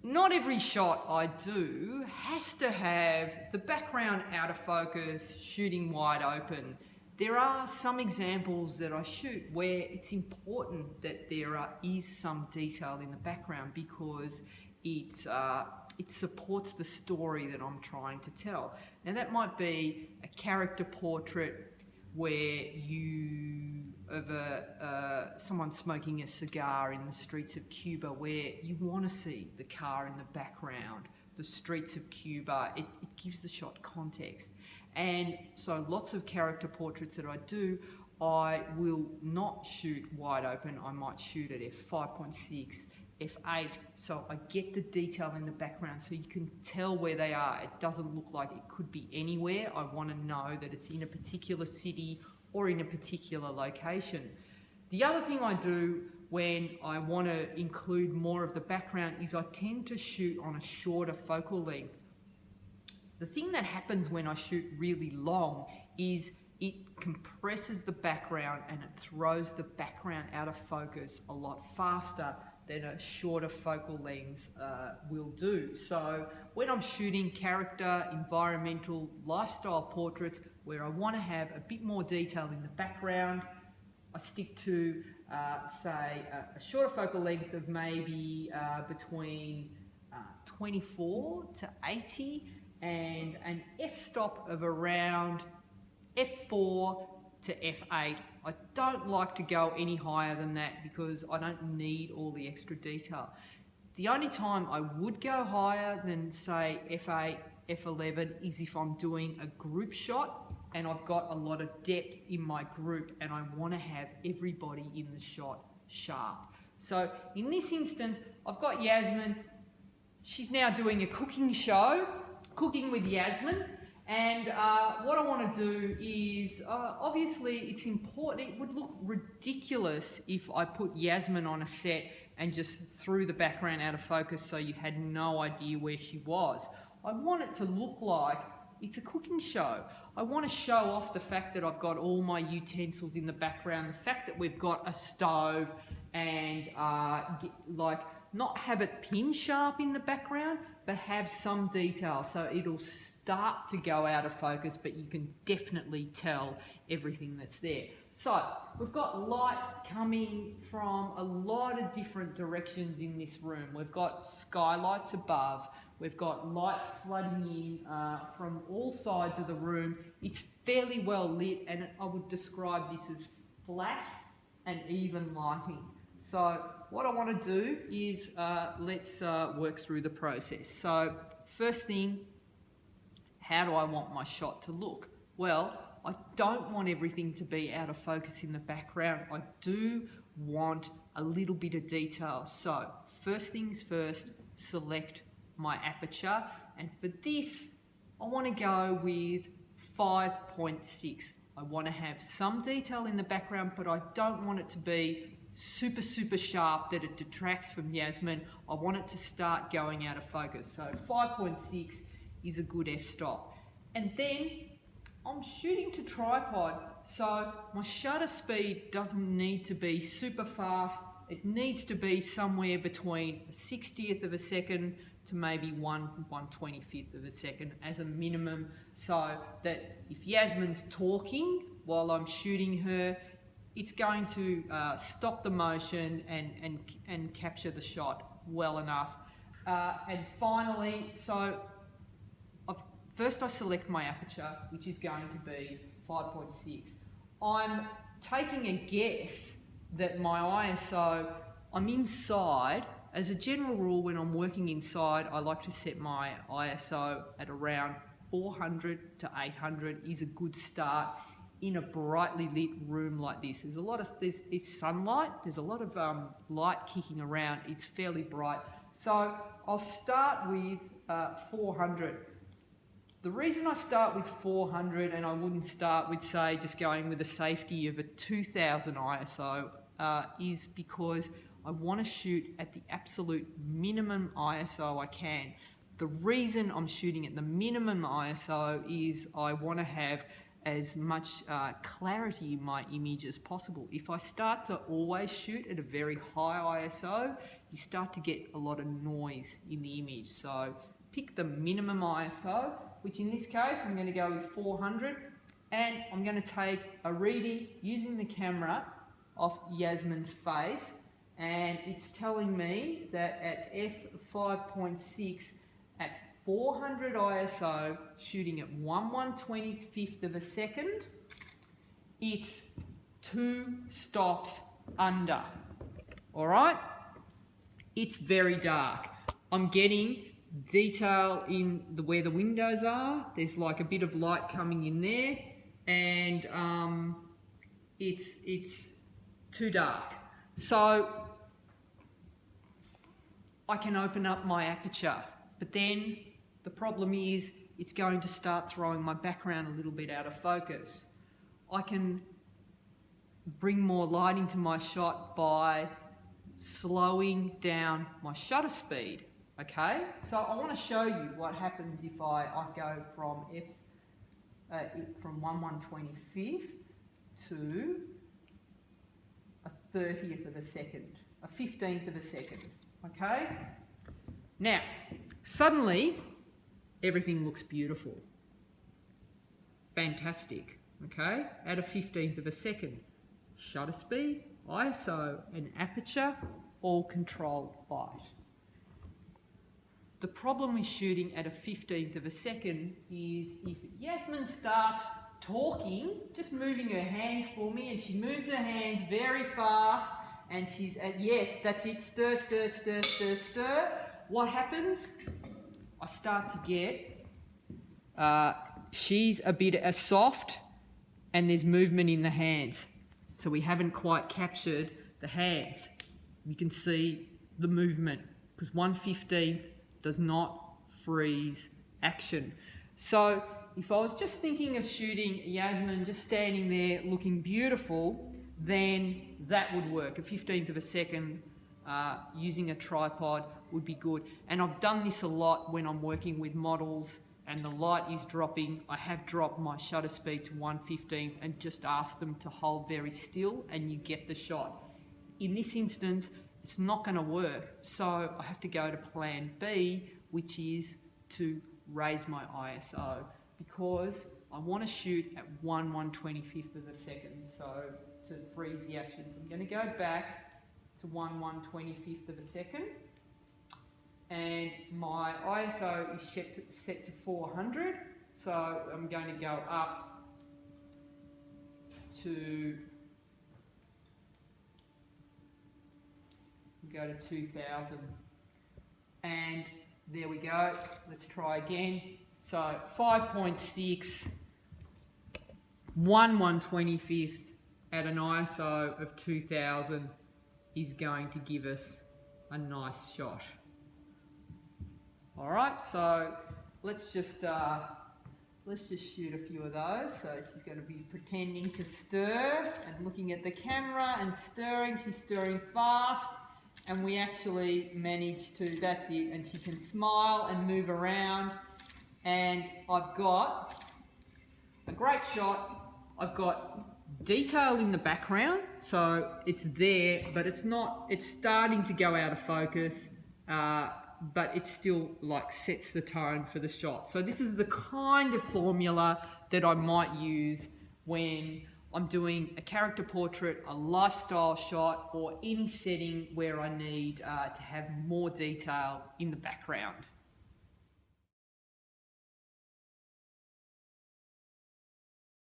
not every shot I do has to have the background out of focus, shooting wide open. There are some examples that I shoot where it's important that there is some detail in the background because it supports the story that I'm trying to tell. Now that might be a character portrait where someone smoking a cigar in the streets of Cuba, where you want to see the car in the background, the streets of Cuba. It gives the shot context. And so lots of character portraits that I do, I will not shoot wide open. I might shoot at f5.6, f8, so I get the detail in the background so you can tell where they are. It doesn't look like it could be anywhere. I want to know that it's in a particular city or in a particular location. The other thing I do when I want to include more of the background is I tend to shoot on a shorter focal length. The thing that happens when I shoot really long is it compresses the background and it throws the background out of focus a lot faster than a shorter focal length will do. So when I'm shooting character, environmental, lifestyle portraits where I want to have a bit more detail in the background, I stick to, say, a shorter focal length of maybe between 24 to 80 and an f-stop of around f4 to f8. I don't like to go any higher than that because I don't need all the extra detail. The only time I would go higher than, say, f8, f11 is if I'm doing a group shot and I've got a lot of depth in my group and I want to have everybody in the shot sharp. So in this instance, I've got Yasmin. She's now doing a cooking show, Cooking with Yasmin. And what I want to do is, obviously it's important, it would look ridiculous if I put Yasmin on a set and just threw the background out of focus so you had no idea where she was. I want it to look like it's a cooking show. I want to show off the fact that I've got all my utensils in the background, the fact that we've got a stove and not have it pin sharp in the background, but have some detail so it'll start to go out of focus, but you can definitely tell everything that's there. So we've got light coming from a lot of different directions in this room. We've got skylights above, we've got light flooding in from all sides of the room. It's fairly well lit, and I would describe this as flat and even lighting. So what I want to do is let's work through the process. So first thing, how do I want my shot to look? Well, I don't want everything to be out of focus in the background. I do want a little bit of detail. So first things first, select my aperture. And for this, I want to go with 5.6. I want to have some detail in the background, but I don't want it to be super sharp that it detracts from Yasmin. I want it to start going out of focus. So 5.6 is a good f-stop. And then I'm shooting to tripod, so my shutter speed doesn't need to be super fast. It needs to be somewhere between a 60th of a second to maybe 1/125th of a second as a minimum, so that if Yasmin's talking while I'm shooting her, it's going to stop the motion and capture the shot well enough. And finally, first I select my aperture, which is going to be 5.6. I'm taking a guess that my ISO, I'm inside. As a general rule, when I'm working inside, I like to set my ISO at around 400 to 800 is a good start in a brightly lit room like this. It's sunlight, there's a lot of light kicking around, it's fairly bright. So I'll start with 400. The reason I start with 400 and I wouldn't start with, say, just going with a safety of a 2000 ISO is because I want to shoot at the absolute minimum ISO I can. The reason I'm shooting at the minimum ISO is I want to have as much clarity in my image as possible. If I start to always shoot at a very high ISO, you start to get a lot of noise in the image. So pick the minimum ISO, which in this case I'm going to go with 400, and I'm going to take a reading using the camera of Yasmin's face, and it's telling me that at f5.6 at 400 ISO, shooting at 1/125th of a second, it's 2 stops under. All right? It's very dark. I'm getting detail in where the windows are. There's like a bit of light coming in there, and it's too dark. So I can open up my aperture, but then the problem is it's going to start throwing my background a little bit out of focus. I can bring more light into my shot by slowing down my shutter speed. Okay, so I want to show you what happens if I go from from 1/125th to a 30th of a second, a 15th of a second. Okay, now suddenly everything looks beautiful, fantastic. Okay, at a 15th of a second, shutter speed, ISO, and aperture all controlled light. The problem with shooting at a 15th of a second is if Yasmin starts talking, just moving her hands for me, and she moves her hands very fast, and she's at, yes, that's it, stir, stir, stir, stir, stir. What happens? I start to get, she's a bit soft, and there's movement in the hands. So we haven't quite captured the hands. You can see the movement, because 1/15 does not freeze action. So if I was just thinking of shooting Yasmin just standing there looking beautiful, then that would work. A 15th of a second using a tripod would be good. And I've done this a lot when I'm working with models and the light is dropping. I have dropped my shutter speed to 1/15 and just asked them to hold very still, and you get the shot. In this instance, it's not going to work, so I have to go to plan B, which is to raise my ISO, because I want to shoot at 1/125th of a second, so to freeze the action. So I'm going to go back to 1/125th of a second, and my ISO is set to 400, so I'm going to go up to 2000, and there we go. Let's try again. So 5.6, 1/125th at an ISO of 2000 is going to give us a nice shot. All right, so let's just shoot a few of those. So she's going to be pretending to stir and looking at the camera and stirring. She's stirring fast. And we actually managed to, that's it, and she can smile and move around, and I've got a great shot. I've got detail in the background, so it's there, but it's not, it's starting to go out of focus, but it still like sets the tone for the shot. So this is the kind of formula that I might use when I'm doing a character portrait, a lifestyle shot, or any setting where I need to have more detail in the background.